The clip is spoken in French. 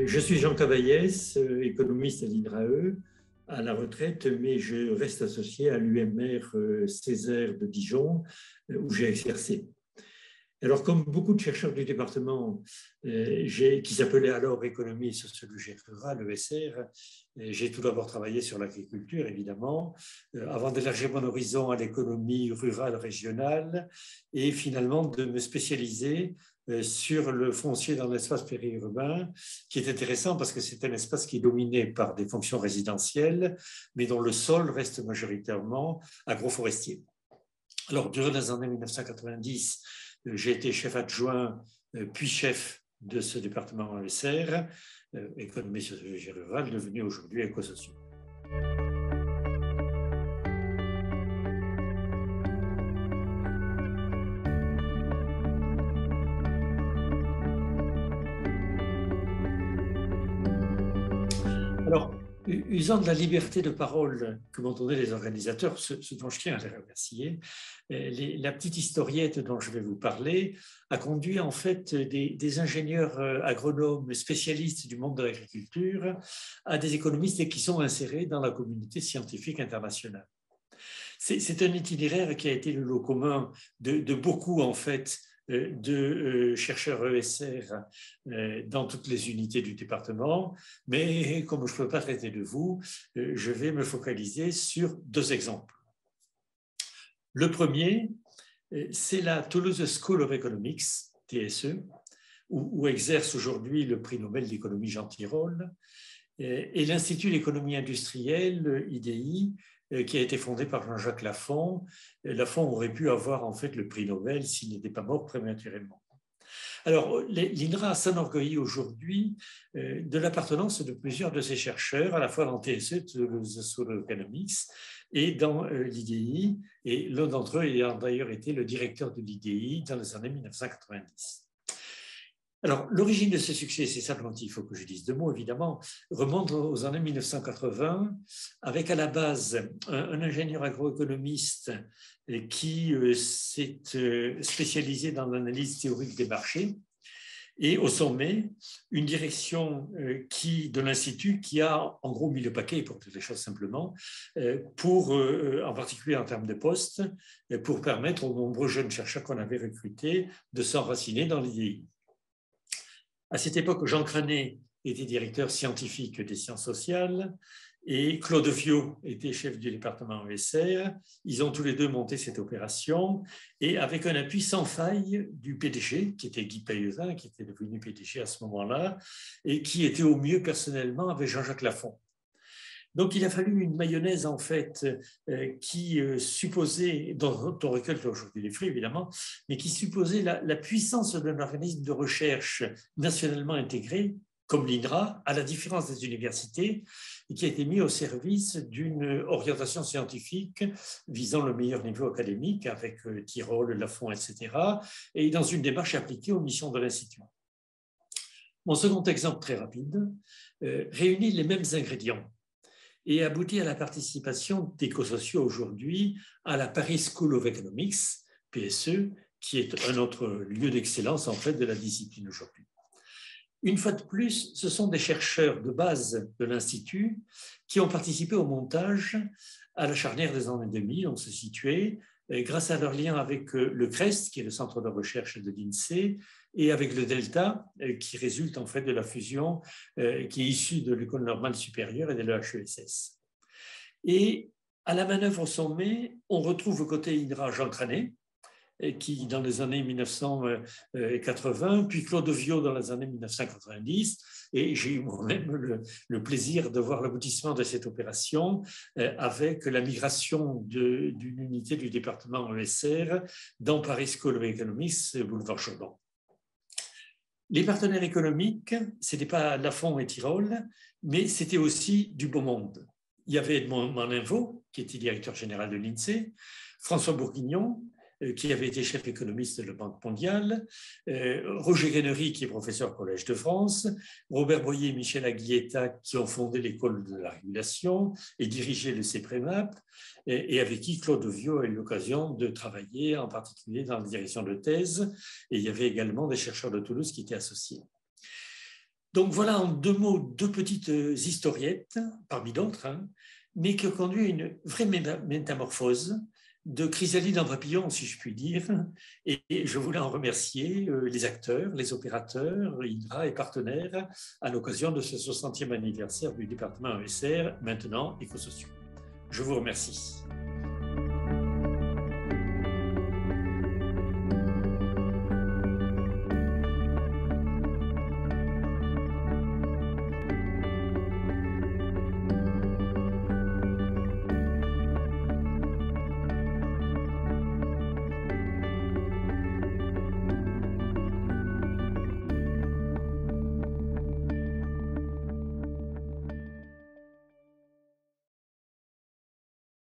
Je suis Jean Cavaillès, économiste à l'INRAE, à la retraite, mais je reste associé à l'UMR Césaire de Dijon, où j'ai exercé. Alors, comme beaucoup de chercheurs du département, qui s'appelait alors Économie et Sociologie Rurale, ESR, j'ai tout d'abord travaillé sur l'agriculture, évidemment, avant d'élargir mon horizon à l'économie rurale régionale et finalement de me spécialiser sur le foncier dans l'espace périurbain, qui est intéressant parce que c'est un espace qui est dominé par des fonctions résidentielles, mais dont le sol reste majoritairement agroforestier. Alors, durant les années 1990, j'ai été chef adjoint, puis chef de ce département ESR, économie sociologie rurale, devenu aujourd'hui éco-socio. Alors, usant de la liberté de parole que m'ont donné les organisateurs, ce dont je tiens à les remercier, la petite historiette dont je vais vous parler a conduit en fait des ingénieurs agronomes spécialistes du monde de l'agriculture à des économistes qui sont insérés dans la communauté scientifique internationale. C'est un itinéraire qui a été le lot commun de beaucoup en fait de chercheurs ESR dans toutes les unités du département, mais comme je ne peux pas traiter de vous, je vais me focaliser sur deux exemples. Le premier, c'est la Toulouse School of Economics, TSE, où exerce aujourd'hui le prix Nobel d'économie Jean Tirole, et l'Institut d'économie industrielle, IDI, qui a été fondé par Jean-Jacques Lafon. Lafon aurait pu avoir en fait le prix Nobel s'il n'était pas mort prématurément. Alors, l'INRA s'enorgueillit aujourd'hui de l'appartenance de plusieurs de ses chercheurs, à la fois dans TSE, Toulouse School of Economics, et dans l'IDI, et l'un d'entre eux ayant d'ailleurs été le directeur de l'IDI dans les années 1990. Alors, l'origine de ce succès, c'est simplement il faut que je dise deux mots, évidemment, remonte aux années 1980, avec à la base un ingénieur agroéconomiste qui s'est spécialisé dans l'analyse théorique des marchés, et au sommet, une direction de l'Institut qui a en gros mis le paquet, pour dire les choses simplement, en particulier en termes de postes, pour permettre aux nombreux jeunes chercheurs qu'on avait recrutés de s'enraciner dans l'IDI. À cette époque, Jean Cranet était directeur scientifique des sciences sociales et Claude Viau était chef du département ESR. Ils ont tous les deux monté cette opération et avec un appui sans faille du PDG, qui était Guy Payeuzin, qui était devenu PDG à ce moment-là, et qui était au mieux personnellement avec Jean-Jacques Lafon. Donc, il a fallu une mayonnaise, en fait, qui supposait, dont on récolte aujourd'hui les fruits, évidemment, mais qui supposait la puissance d'un organisme de recherche nationalement intégré, comme l'INRA, à la différence des universités, et qui a été mis au service d'une orientation scientifique visant le meilleur niveau académique, avec Tirole, Lafon, etc., et dans une démarche appliquée aux missions de l'Institut. Mon second exemple très rapide réunit les mêmes ingrédients et aboutit à la participation d'éco-sociaux aujourd'hui à la Paris School of Economics, PSE, qui est un autre lieu d'excellence en fait de la discipline aujourd'hui. Une fois de plus, ce sont des chercheurs de base de l'Institut qui ont participé au montage à la charnière des années 2000, on se situait, grâce à leur lien avec le CREST, qui est le centre de recherche de l'INSEE, et avec le Delta, qui résulte en fait de la fusion qui est issue de l'École normale supérieure et de l'EHESS. Et à la manœuvre au sommet, on retrouve au côté INRA Jean Cranet, qui dans les années 1980, puis Claude Viau dans les années 1990, et j'ai eu moi-même le plaisir de voir l'aboutissement de cette opération avec la migration d'une unité du département ESR dans Paris School of Economics, boulevard Jourdan. Les partenaires économiques, ce n'était pas Lafon et Tirole, mais c'était aussi du beau monde. Il y avait Edmond Maninvaux, qui était directeur général de l'INSEE, François Bourguignon, qui avait été chef économiste de la Banque mondiale, Roger Guénery, qui est professeur au Collège de France, Robert Boyer et Michel Aguieta, qui ont fondé l'école de la régulation et dirigé le CEPREMAP, et avec qui Claude Viau a eu l'occasion de travailler, en particulier dans la direction de thèse, et il y avait également des chercheurs de Toulouse qui étaient associés. Donc voilà en 2 mots 2 petites historiettes, parmi d'autres, hein, mais qui ont conduit à une vraie métamorphose de chrysalide en papillon, si je puis dire. Et je voulais en remercier les acteurs, les opérateurs, Hydra et partenaires, à l'occasion de ce 60e anniversaire du département ESR, maintenant Écosociaux. Je vous remercie.